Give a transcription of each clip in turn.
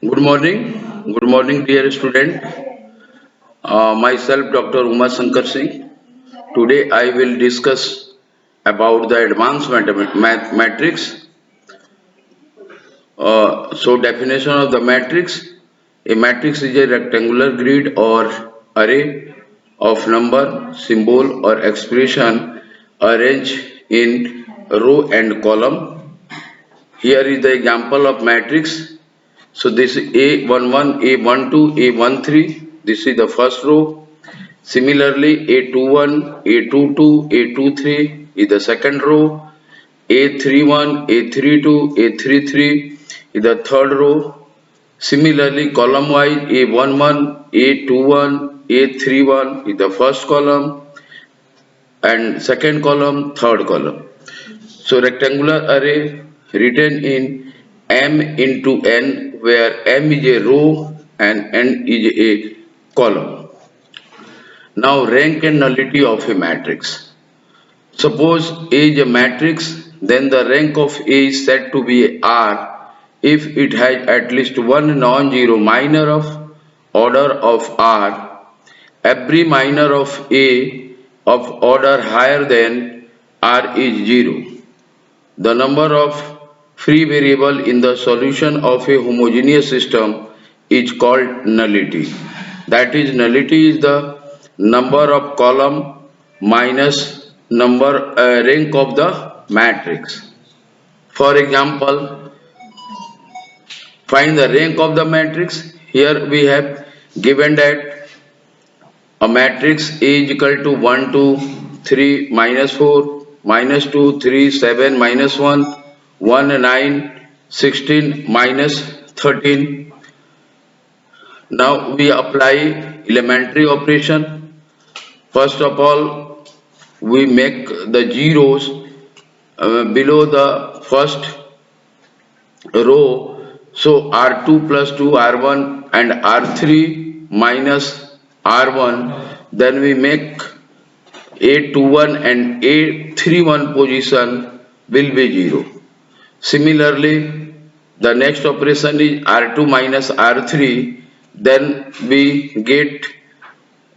Good morning, dear student. Myself, Dr. Uma Shankar Singh. Today, I will discuss about the advanced matrix. Definition of the matrix: a matrix is a rectangular grid or array of number, symbol, or expression arranged in row and column. Here is the example of matrix. So this is A11, A12, A13. This is the first row. Similarly, A21, A22, A23 is the second row. A31, A32, A33 is the third row. Similarly, column wise, A11, A21, A31 is the first column, and second column, third column. So rectangular array written in M into N, where M is a row and N is a column. Now rank and nullity of a matrix. Suppose A is a matrix, then the rank of A is said to be R if it has at least one non-zero minor of order of R. Every minor of A of order higher than R is 0. The number of free variable in the solution of a homogeneous system is called nullity. That is, nullity is the number of column minus number rank of the matrix. For example, find the rank of the matrix. Here we have given that a matrix A is equal to 1, 2, 3, minus 4, minus 2, 3, 7, minus 1, 1, 9, 16, minus 13. Now we apply elementary operation. First of all, we make the zeros below the first row. So R2 plus 2 R1 and R3 minus R1. Then we make A21 and A31 position will be 0. Similarly, the next operation is R2 minus R3. Then we get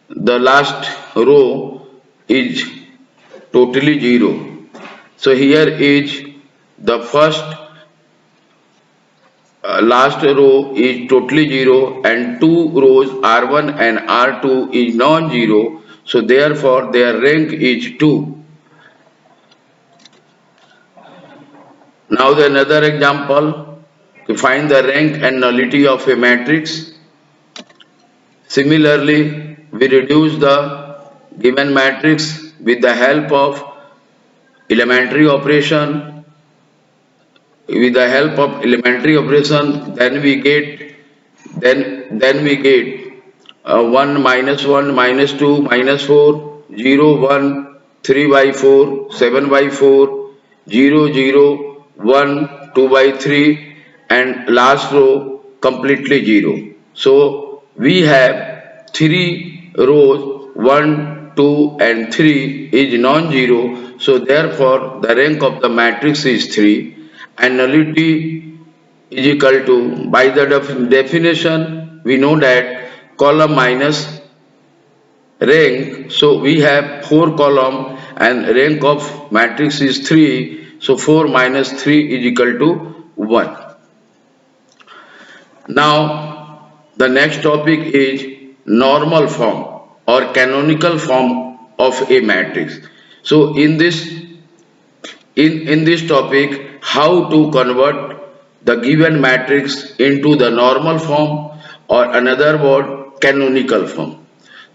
the last row is totally 0. So here is the first last row is totally 0 and two rows R1 and R2 is non-zero. So therefore their rank is 2. Now the another example to find the rank and nullity of a matrix. Similarly, we reduce the given matrix with the help of elementary operation. With the help of elementary operation, then we get 1 minus 1 minus 2 minus 4 0 1 3 by 4 7 by 4 0 0 1 2 by 3 and last row completely 0. So we have three rows 1 2 and 3 is non-zero. So therefore the rank of the matrix is 3 and nullity is equal to, by the definition we know that column minus rank. So we have 4 column and rank of matrix is 3. So 4 minus 3 is equal to 1. Now the next topic is normal form or canonical form of a matrix. So in this topic, how to convert the given matrix into the normal form, or another word, canonical form.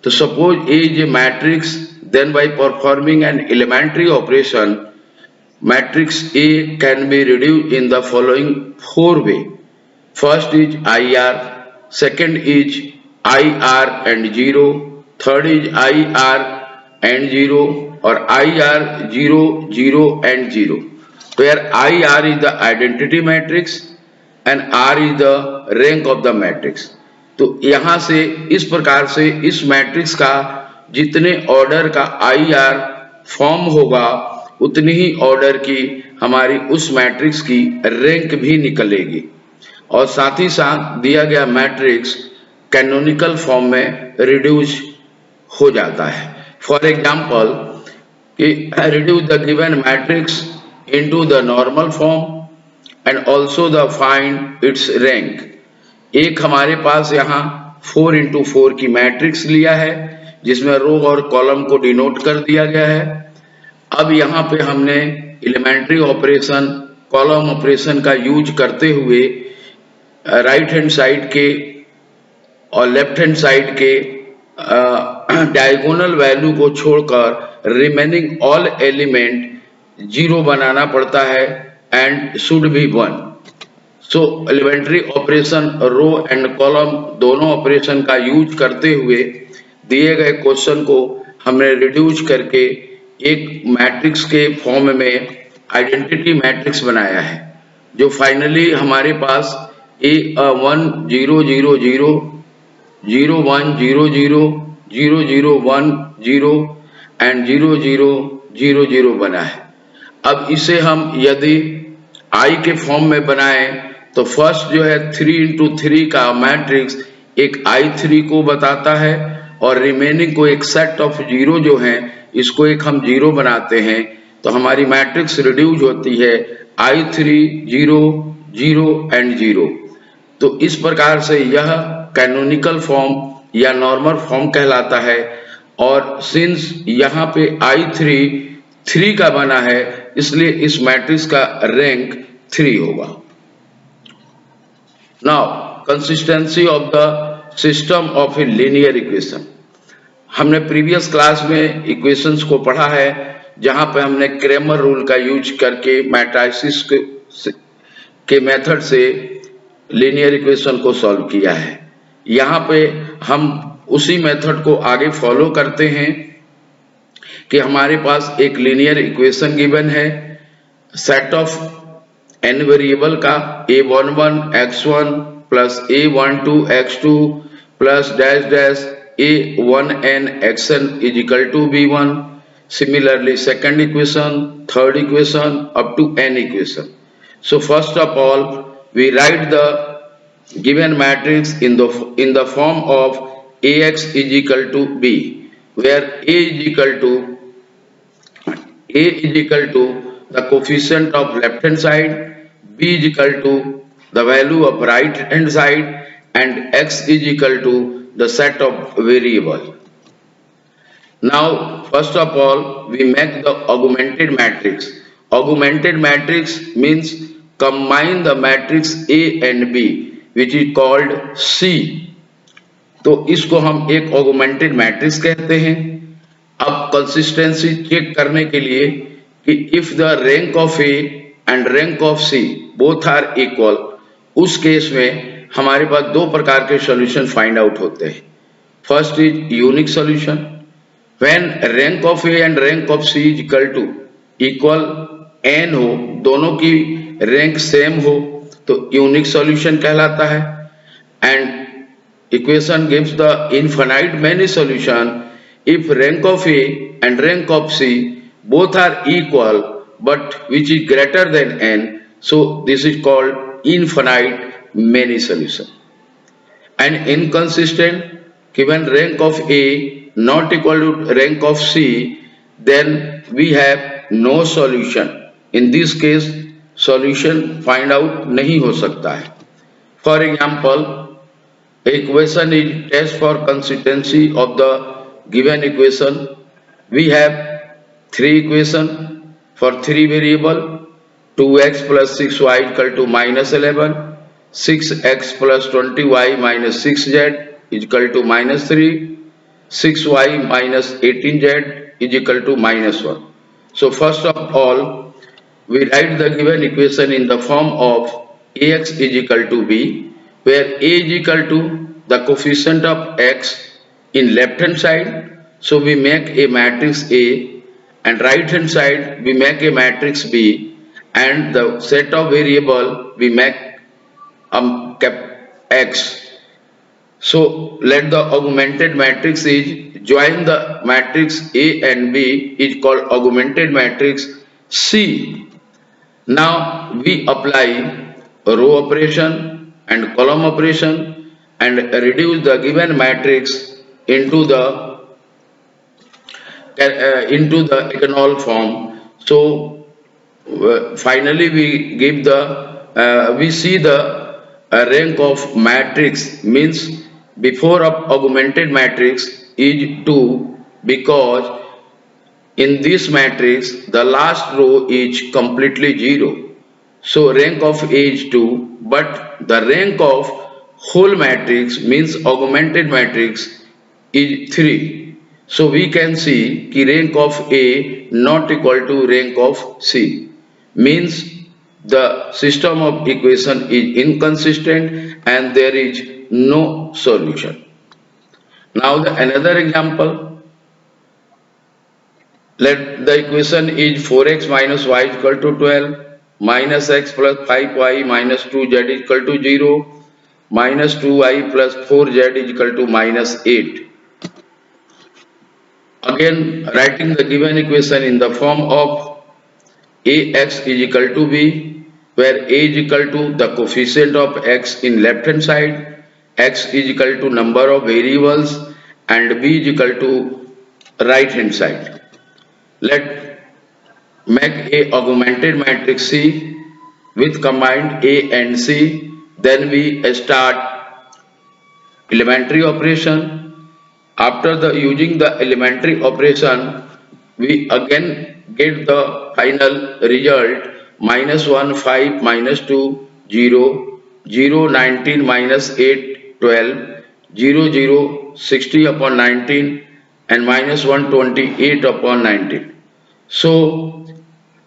So suppose A is a matrix, then by performing an elementary operation, matrix A can be reduced in the following 4 ways. First is IR, second is IR and 0, third is IR and 0, or IR 0, 0 and 0, where IR is the identity matrix and R is the rank of the matrix. तो यहाँ से इस प्रकार से इस matrix का जितने order का IR फॉर्म होगा उतनी ही ऑर्डर की हमारी उस मैट्रिक्स की रैंक भी निकलेगी. और साथ ही साथ दिया गया मैट्रिक्स कैनोनिकल फॉर्म में रिड्यूस हो जाता है। फॉर एग्जाम्पल कि reduce the given matrix into the normal form and also the find its rank। एक हमारे पास यहाँ 4 into 4 की मैट्रिक्स लिया है जिसमें रो और कॉलम को डिनोट कर दिया गया है। अब यहाँ पे हमने एलिमेंट्री ऑपरेशन कॉलम ऑपरेशन का यूज करते हुए राइट हैंड साइड के और लेफ्ट हैंड साइड के डायगोनल वैल्यू को छोड़कर रिमेनिंग ऑल एलिमेंट जीरो बनाना पड़ता है and should be 1। So elementary operation row and column दोनों ऑपरेशन का यूज करते हुए दिए गए क्वेश्चन को हमने रिड्यूस करके एक मैट्रिक्स के फॉर्म में आइडेंटिटी मैट्रिक्स बनाया है जो फाइनली हमारे पास A1 0 0 0 0 1 0 0 0 0 1 0 एंड 0 0 0 0 बना है। अब इसे हम यदि I के फॉर्म में बनाएं तो फर्स्ट जो है 3 into 3 का मैट्रिक्स एक I3 को बताता है और रिमेनिंग को एक सेट ऑफ जीरो जो है इसको एक हम जीरो बनाते हैं तो हमारी मैट्रिक्स रिड्यूस होती है I3 0 0 एंड 0। तो इस प्रकार से यह कैनोनिकल फॉर्म या नॉर्मल फॉर्म कहलाता है और सिंस यहाँ पे I3 3 का बना है इसलिए इस मैट्रिक्स का रैंक 3 होगा। Now consistency of the system of a linear equation. हमने प्रीवियस क्लास में इक्वेशंस को पढ़ा है जहां पे हमने क्रेमर रूल का यूज करके मैट्रिसेस के मेथड से लीनियर इक्वेशन को सॉल्व किया है। यहाँ पे हम उसी मेथड को आगे फॉलो करते हैं कि हमारे पास एक लीनियर इक्वेशन गिवन है सेट ऑफ n वेरिएबल का a11 x1 plus a12 x2 plus dash dash a1n xn is equal to b1। Similarly second equation, third equation up to n equation. So first of all we write the given matrix in the form of ax is equal to b where a is equal to the coefficient of left hand side, b is equal to the value of right hand side and x is equal to the set of variable. Now first of all we make the augmented matrix. Augmented matrix means combine the matrix A and B which is called C। तो इसको हम एक augmented matrix कहते हैं। अब consistency check करने के लिए कि if the rank of A and rank of C both are equal, उस केस में हमारे पास दो प्रकार के सॉल्यूशन फाइंड आउट होते हैं। First is unique solution. When rank of A and rank of C is equal n हो, दोनों की रैंक सेम हो तो यूनिक सॉल्यूशन कहलाता है। And equation gives the infinite many solution if rank of A and rank of C both are equal but which is greater than n, so this is called infinite many solution. And inconsistent, given rank of A not equal to rank of C, then we have no solution. In this case solution find out नहीं हो सकता है। For example, equation is test for consistency of the given equation. We have three equation for three variable, 2x plus 6y equal to minus 11, 6x plus 20y minus 6z is equal to minus 3, 6y minus 18z is equal to minus 1. So first of all we write the given equation in the form of ax is equal to b where a is equal to the coefficient of x in left hand side, so we make a matrix A, and right hand side we make a matrix B, and the set of variable we make x. So let the augmented matrix is join the matrix A and B is called augmented matrix C. Now we apply row operation, and column operation and reduce the given matrix into the echelon form. So finally we see the rank of matrix means before of augmented matrix is 2 because in this matrix the last row is completely 0. So rank of A is 2, but the rank of whole matrix means augmented matrix is 3. So we can see कि rank of A not equal to rank of C means the system of equation is inconsistent and there is no solution. Now the another example, let the equation is 4x minus y is equal to 12 minus x plus 5y minus 2z is equal to 0 minus 2y plus 4z is equal to minus 8. Again writing the given equation in the form of ax is equal to b, where a is equal to the coefficient of x in left hand side, x is equal to number of variables and b is equal to right hand side. Let make a augmented matrix C with combined A and C. Then we start elementary operation. After the using the elementary operation, we again get the final result minus 1 5 minus 2 0 0 19 minus 8 12 0 0 60 upon 19 and minus 1 28 upon 19. So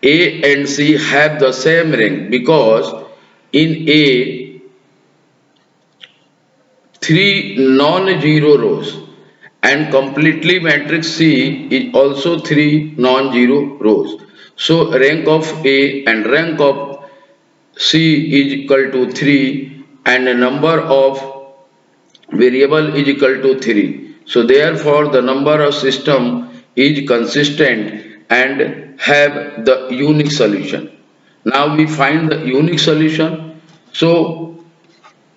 A and C have the same rank because in A three non-zero rows and completely matrix C is also three non-zero rows. So rank of A and rank of C is equal to 3 and the number of variable is equal to 3. So therefore the number of system is consistent and have the unique solution. Now we find the unique solution. So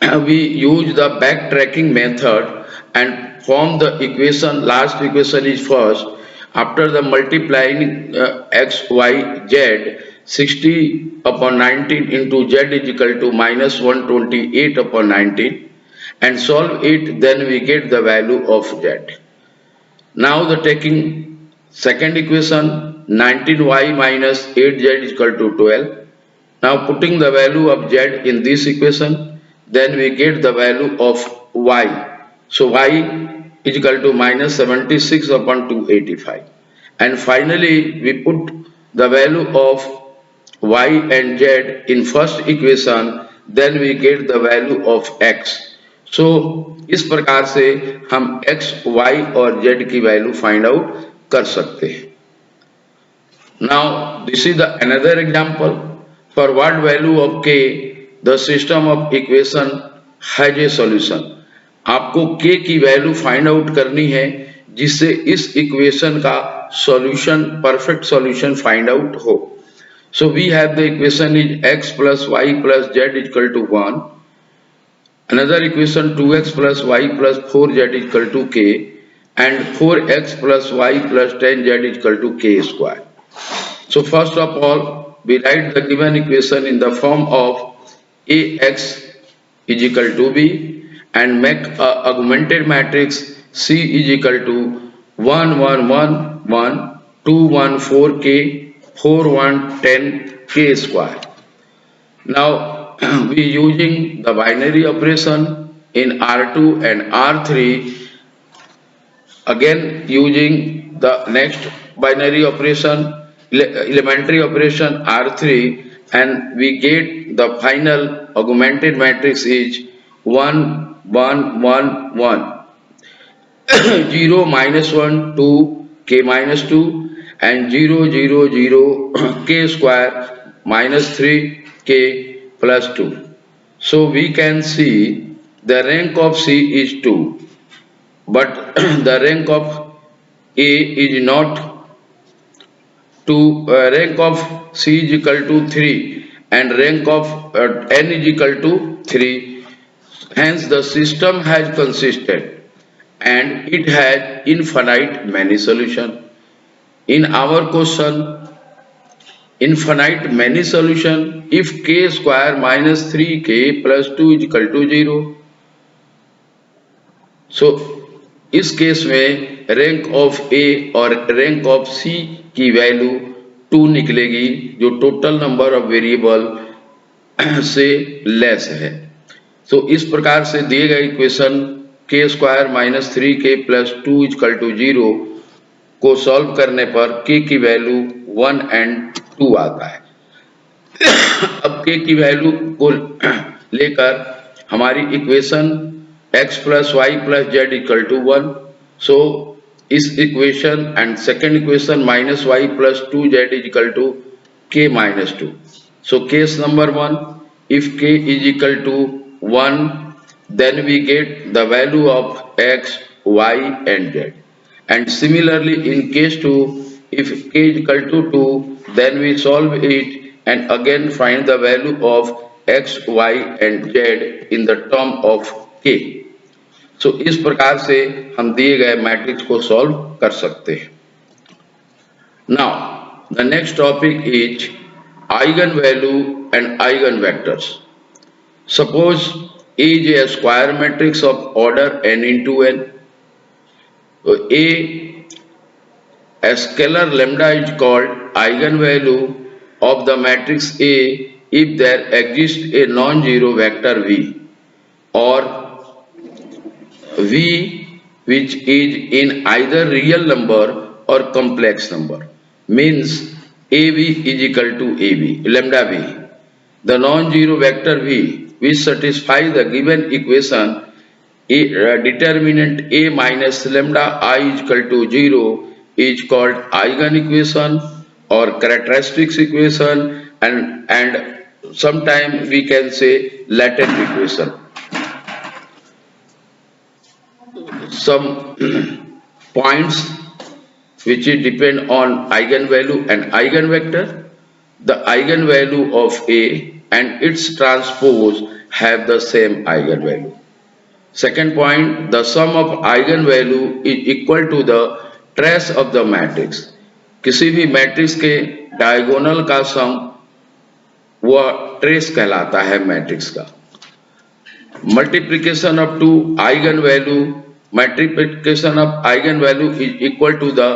we use the backtracking method and form the equation. Last equation is first. After the multiplying x, y, z, 60 upon 19 into z is equal to minus 128 upon 19 and solve it, then we get the value of z. Now the taking second equation 19y minus 8z is equal to 12. Now putting the value of z in this equation, then we get the value of y. So y is equal to minus 76 upon 285. And finally we put the value of y and z in first equation, then we get the value of x. So इस प्रकार से हम x, y और z की value find out कर सकते हैं. Now this is the another example. For what value of k the system of equation has a solution. आपको k की वैल्यू फाइंड आउट करनी है जिससे इस इक्वेशन का solution perfect solution find out हो. So we have the equation is x plus y plus z is equal to 1. Another equation 2x plus y plus 4z is equal to k and 4x plus y plus 10z is equal to k square. So first of all we write the given equation in the form of ax is equal to b and make a augmented matrix C is equal to 1 1 1 1 2 1 4 k 4 1 10 k square. Now we using the binary operation in R2 and R3, again using the next binary operation elementary operation R3, and we get the final augmented matrix is 1 1 1 1 0 minus 1 2 k minus 2 and 0 0 0 k square minus 3 k plus 2. So we can see the rank of C is 2, but the rank of A is not 2. Rank of C is equal to 3 and rank of n is equal to 3. Hence, the system has consistent and it has infinite many solution. In our question, infinite many solution if k square minus 3k plus 2 is equal to 0. So इस case में rank of A और rank of C की value 2 निकलेगी जो total number of variable से less है. So इस प्रकार से दिए गए इक्वेशन के square minus 3k plus 2 equal to 0 को सॉल्व करने पर k की वैल्यू 1 एंड 2 आता है. अब k की वैल्यू को लेकर हमारी equation x plus Y plus Z equal to 1. So इस equation and second equation minus Y plus 2z is equal to k minus 2. So case number 1, if k is equal to 1, then we get the value of x, y and z. And similarly in case 2, if k is equal to 2, then we solve it and again find the value of x, y and z in the term of k. So इस प्रकार से हम दिए गए matrix को solve कर सकते हैं. Now the next topic is eigenvalue and eigenvectors. Suppose A is a square matrix of order n into n. A scalar lambda is called eigenvalue of the matrix A if there exists a non-zero vector V, or V which is in either real number or complex number. Means AV is equal to AV, lambda V. The non-zero vector V which satisfies the given equation determinant A minus lambda I is equal to 0 is called eigenequation or characteristics equation, and sometimes we can say latent equation. Some points which depend on eigenvalue and eigenvector. The eigenvalue of A and its transpose have the same eigenvalue. Second point, the sum of eigenvalue is equal to the trace of the matrix. किसी भी matrix के diagonal का सम वह trace कहलाता है matrix का. Multiplication of two eigenvalue, multiplication of eigenvalue is equal to the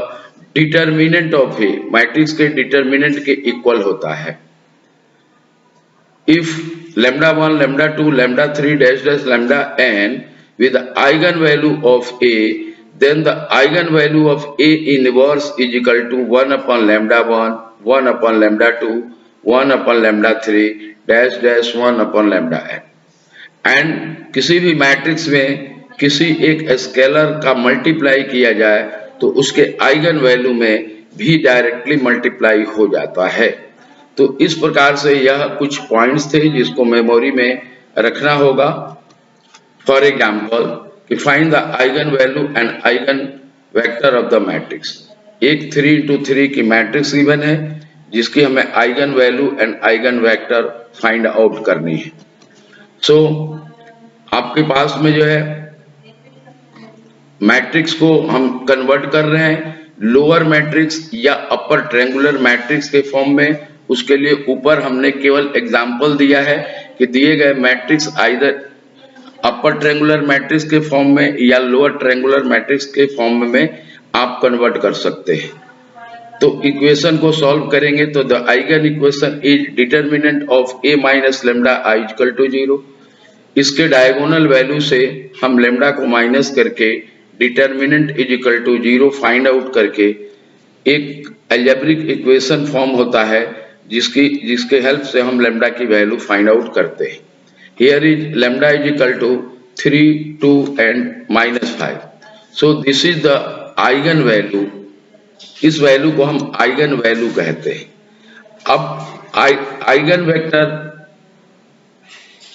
determinant of A. Matrix के determinant के इक्वल होता है. If lambda 1, lambda 2, lambda 3 dash dash lambda n with the eigenvalue of A, then the eigenvalue of A inverse is equal to 1 upon lambda 1, 1 upon lambda 2, 1 upon lambda 3 dash dash 1 upon lambda n. And किसी भी matrix में किसी एक scalar का multiply किया जाए तो उसके आइगन वैल्यू में भी डायरेक्टली मल्टीप्लाई हो जाता है. तो इस प्रकार से यह कुछ पॉइंट्स थे जिसको मेमोरी में रखना होगा. फॉर एग्जाम्पल कि find the eigen value and eigen vector of the matrix. एक 3x3 की मैट्रिक्स गिवन है जिसकी हमें eigen value and eigen vector find out करनी है. सो आपके पास में जो है मैट्रिक्स को हम कन्वर्ट कर रहे हैं लोअर मैट्रिक्स या अपर ट्रायंगुलर मैट्रिक्स के फॉर्म में. उसके लिए ऊपर हमने केवल एग्जांपल दिया है कि दिए गए matrix either upper triangular matrix के फॉर्म में या लोअर ट्रायंगुलर मैट्रिक्स के फॉर्म में आप कन्वर्ट कर सकते हैं. तो इक्वेशन को सॉल्व करेंगे तो the eigen equation is determinant of A minus lambda I equal to 0. इसके डायगोनल वैल्यू से हम लेमडा को माइनस करके determinant is equal to 0 find out करके एक अलजेब्रिक इक्वेशन फॉर्म होता है जिसके हेल्प से हम लेमडा की वैल्यू फाइंड आउट करते हैं. Here is lambda is equal to 3, 2 and -5. So this is the eigen value. इस वैल्यू को हम आइगन वैल्यू कहते हैं. अब eigen vector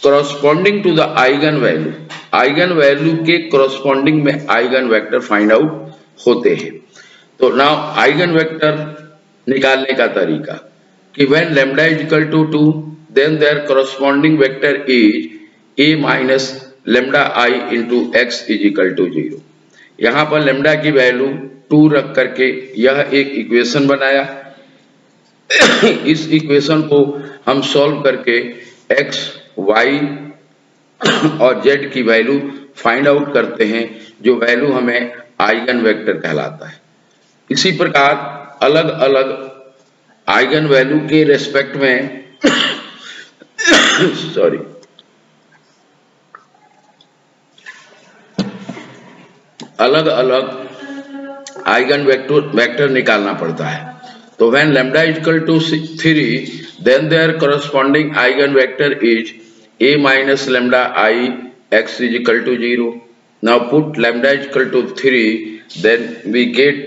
corresponding to the eigen value, eigen value के corresponding में आइगन वेक्टर फाइंड आउट होते हैं. तो नाउ आइगन वेक्टर निकालने का तरीका कि when lambda is equal to 2 then their corresponding vector is A minus lambda I into X is equal to 0। यहाँ पर लेमडा की वैल्यू 2 रख करके यह एक इक्वेशन बनाया। इस इक्वेशन को हम सॉल्व करके x, y और z की वैल्यू फाइंड आउट करते हैं, जो वैल्यू हमें आइगन वेक्टर कहलाता है। इसी प्रकार अलग अलग आइगन वैल्यू के रेस्पेक्ट में सॉरी अलग अलग आइगन वेक्टर निकालना पड़ता है। तो when lambda is equal to 3, then their corresponding eigen vector is a minus lambda I x is equal to 0. Now put lambda is equal to 3, then we get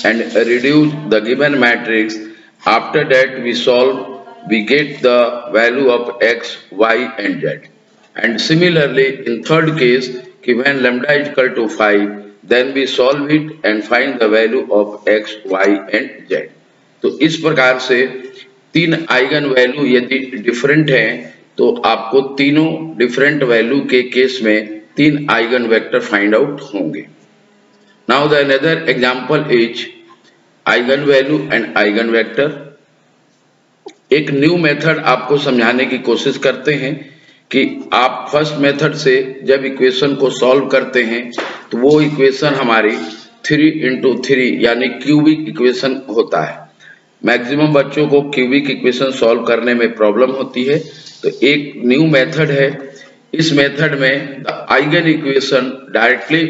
and reduce the given matrix. After that we solve, we get the value of x, y and z. And similarly in third case, when lambda is equal to 5, then we solve it and find the value of x, y and z. तो इस प्रकार से तीन eigen value यदि different हैं तो आपको तीनों डिफरेंट वैल्यू के केस में तीन आइगन वेक्टर फाइंड आउट होंगे। Now the another example is eigen value and eigen vector. एक न्यू मेथड आपको समझाने की कोशिश करते हैं कि आप फर्स्ट मेथड से जब इक्वेशन को सॉल्व करते हैं तो वो इक्वेशन हमारी 3 into 3 यानी क्यूबिक इक्वेशन होता है। मैक्सिमम बच्चों को क्यूबिक इक्वेशन सॉल्व करने में प्रॉब्लम होती है, तो एक न्यू मेथड है। इस मेथड में the eigen equation directly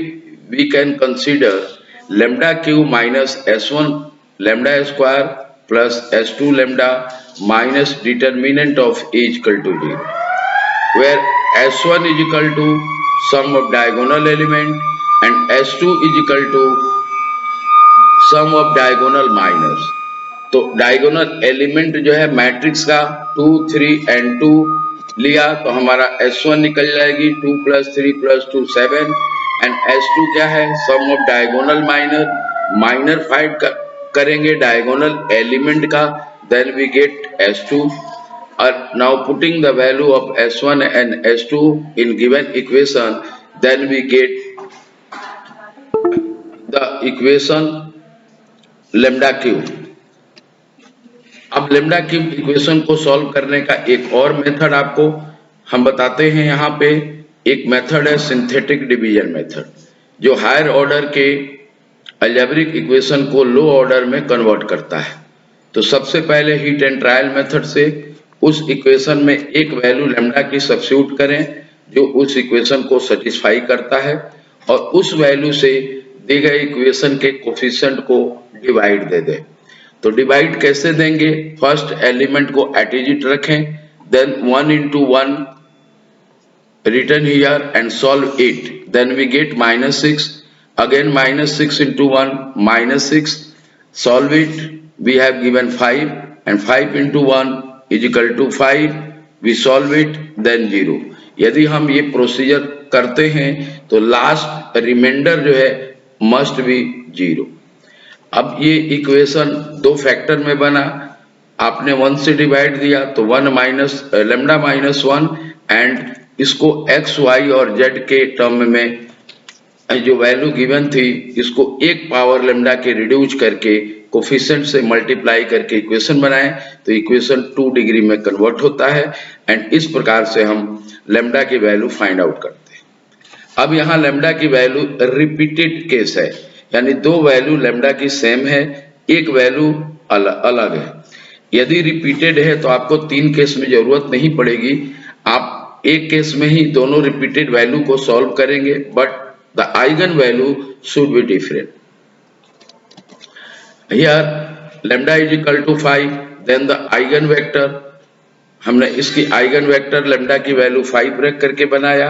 we can consider lambda cube minus s1 lambda square plus s2 lambda minus determinant of a is equal to 0, where s1 is equal to sum of diagonal element and s2 is equal to sum of diagonal minus। तो diagonal element जो है matrix का 2, 3 and 2 लिया तो हमारा s1 निकल जाएगी 2 + 3 + 2 7 and s2 क्या है सम ऑफ डायगोनल माइनर फाइंड करेंगे डायगोनल एलिमेंट का, then we get s2। now putting the value of s1 and s2 in given equation, then we get the equation lambda cube। अब lambda cube equation को solve करने का एक और method आपको हम बताते हैं। यहाँ पे एक मेथड है सिंथेटिक डिवीजन मेथड, जो हायर ऑर्डर के अलजेब्रिक इक्वेशन को लो ऑर्डर में कन्वर्ट करता है। तो सबसे पहले हीट एंड ट्रायल मेथड से उस इक्वेशन में एक वैल्यू लैम्डा की सब्स्टिट्यूट करें जो उस इक्वेशन को सेटिस्फाई करता है, और उस वैल्यू से दी गई इक्वेशन के कोफिशिएंट को डिवाइड दे दें। तो डिवाइड कैसे देंगे, फर्स्ट एलिमेंट को एट रखें, then 1 into 1 written here and solve it, then we get -6, again -6 into 1 -6, solve it, we have given 5 and 5 into 1 is equal to 5, we solve it, then 0। यदि हम ये procedure करते हैं तो लास्ट रिमाइंडर जो है मस्ट बी 0। अब ये इक्वेशन दो फैक्टर में बना, आपने 1 से डिवाइड दिया तो 1 माइनस लैम्डा -1 एंड इसको x, y और z के टर्म में जो वैल्यू गिवन थी इसको एक पावर लैम्डा के रिड्यूस करके कोफिशिएंट से मल्टीप्लाई करके इक्वेशन बनाए, तो इक्वेशन 2 डिग्री में कन्वर्ट होता है एंड इस प्रकार से हम लैम्डा की वैल्यू फाइंड आउट करते हैं। अब यहाँ लैम्डा की वैल्यू रिपीटेड केस है, यानी दो वैल्यू लैम्डा की सेम है, एक वैल्यू अलग है। यदि रिपीटेड है तो आपको 3 केस में जरूरत नहीं पड़ेगी, आप एक केस में ही दोनों रिपीटेड वैल्यू को सॉल्व करेंगे, but the eigen value should be different. Here lambda is equal to 5, then the eigen vector, हमने इसकी आइगन वेक्टर लैम्डा की वैल्यू 5 रख करके बनाया,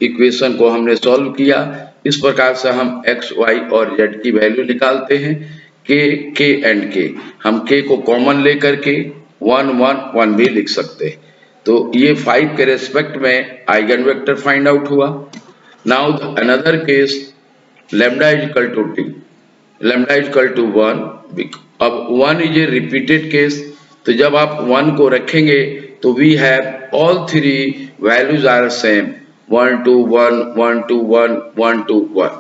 इक्वेशन को हमने सॉल्व किया। इस प्रकार से हम x, y और z की वैल्यू निकालते हैं, k एंड k, हम k को कॉमन लेकर के 1 1 1 भी लिख सकते हैं। तो ये 5 के रेस्पेक्ट में आइगन वेक्टर फाइंड आउट हुआ। Now another case lambda is equal to t, lambda is equal to 1। अब 1 इज ए रिपीटेड केस, तो जब आप 1 को रखेंगे तो we have all 3 values are same, 1 2 1 1 2 1 1 2 1.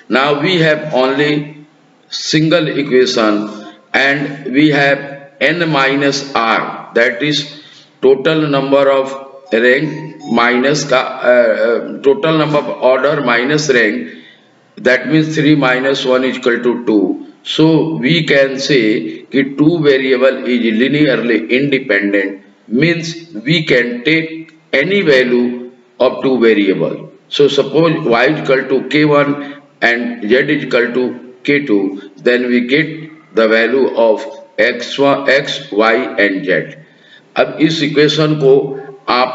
Now we have only single equation and we have n minus r, that is total number of rank minus total number of order minus rank, that means 3 minus 1 is equal to 2. So we can say that two variable is linearly independent, means we can take any value of two variable. So suppose y is equal to k1 and z is equal to k2, then we get the value of x1, x, y and z. अब इस equation को आप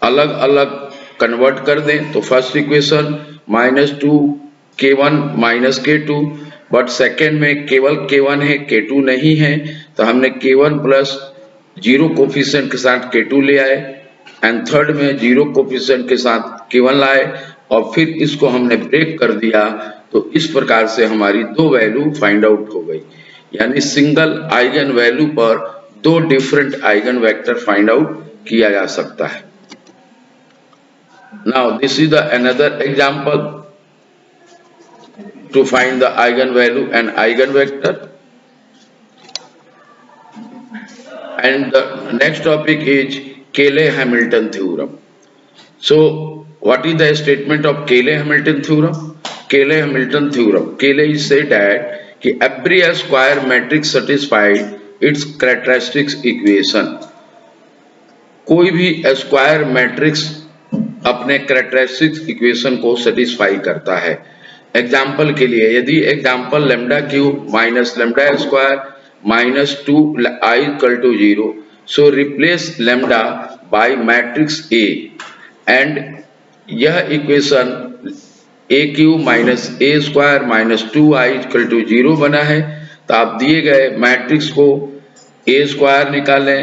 अलग अलग convert कर दें तो first equation -2 k1 -k2, but second में केवल k1 है, k2 नहीं है, तो हमने k1 प्लस जीरो कोफिशिएंट के साथ k2 ले आए एंड थर्ड में जीरो कोफिशिएंट के साथ k1 लाए और फिर इसको हमने ब्रेक कर दिया, तो इस प्रकार से हमारी दो वैल्यू फाइंड आउट हो गई। यानी सिंगल आइगन वैल्यू पर दो different eigen vector find out किया जा सकता है। Now this is the another example to find the eigenvalue and eigenvector, and the next topic is Cayley-Hamilton theorem. So what is the statement of Cayley-Hamilton theorem? Cayley-Hamilton theorem, Cayley said that कि every square matrix satisfied its characteristics equation, कोई भी square matrix अपने characteristics equation को satisfy करता है। Example के लिए यदि example lambda cube minus lambda square minus 2i equal to 0, so replace lambda by matrix A and यह equation A cube minus A square minus 2i equal to 0 बना है। तो आप दिए गए मैट्रिक्स को ए स्क्वायर निकालें,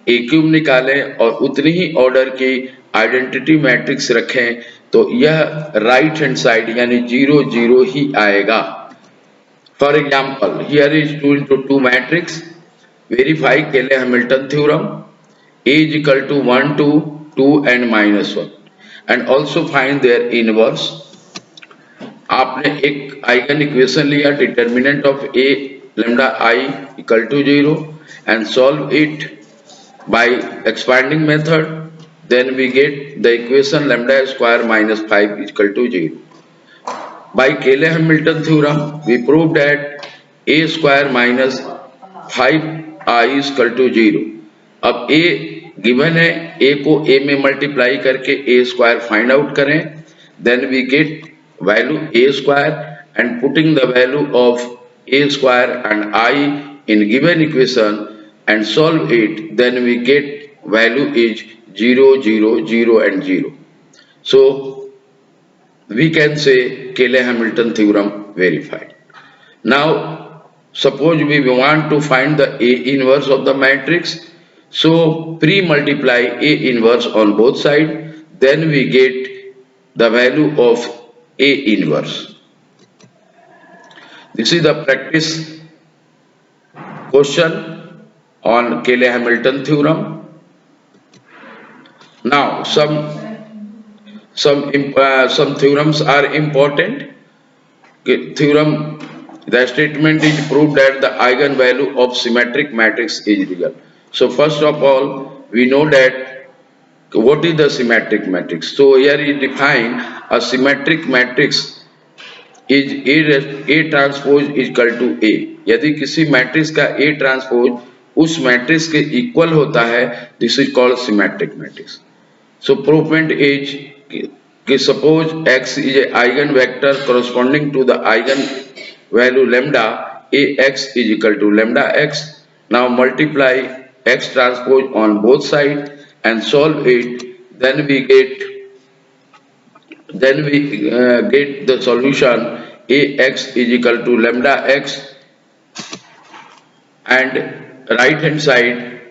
ए क्यूब निकालें और उतनी ही ऑर्डर की आइडेंटिटी मैट्रिक्स रखें, तो यह राइट हैंड साइड यानी 0 0 ही आएगा। For example here is 2 into 2 matrix, verify Cayley-Hamilton theorem, A is equal to 1 2 2 and -1 and also find their inverse। आपने एक आइगन इक्वेशन लिया, determinant of A lambda I equal to 0 and solve it by expanding method, then we get the equation lambda square minus 5 is equal to 0. By Cayley-Hamilton theorem we proved that a square minus 5i is equal to 0. अब a given है, a को a में multiply करके a square find out करें, then we get value a square and putting the value of a square and I in given equation and solve it, then we get value is 0 0 0 and 0. So we can say Cayley-Hamilton theorem verified. Now suppose we want to find the A inverse of the matrix, so pre-multiply A inverse on both sides, then we get the value of A inverse. This is the practice question on Cayley-Hamilton theorem. Now some theorems are important. Theorem, the statement is proved that the eigenvalue of symmetric matrix is real. So first of all we know that what is the symmetric matrix. So here is define a symmetric matrix is A transpose is equal to A। यदि किसी matrix का A transpose उस matrix के equal होता है, this is called symmetric matrix. So provement is कि suppose x is a eigen vector corresponding to the eigen value lambda, ax is equal to lambda x. Now multiply x transpose on both sides and solve it, then we get the solution ax is equal to lambda x and right hand side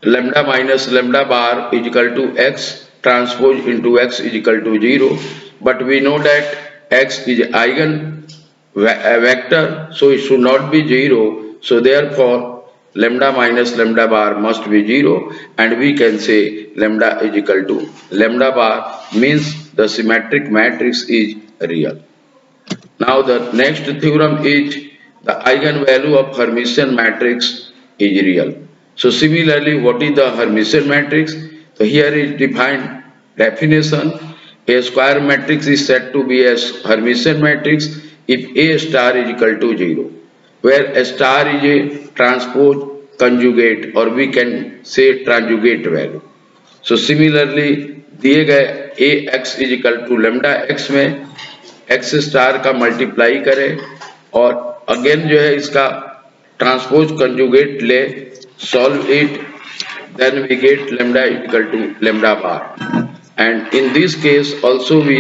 lambda minus lambda bar is equal to x transpose into x is equal to 0, but we know that x is eigen vector, so it should not be 0, so therefore lambda minus lambda bar must be 0, and we can say lambda is equal to lambda bar means the symmetric matrix is real. Now the next theorem is the eigenvalue of Hermitian matrix is real. So similarly, what is the Hermitian matrix? So here is defined definition. A square matrix is said to be a Hermitian matrix if A star is equal to 0, where a star is a transpose conjugate, or we can say conjugate value. So similarly दिए गए A X is equal to lambda X में X star का multiply करें और again जो है इसका transpose conjugate ले, solve it, then we get lambda equal to lambda bar, and in this case also we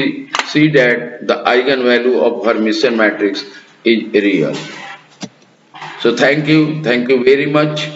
see that the eigenvalue of Hermitian matrix is real. So thank you very much.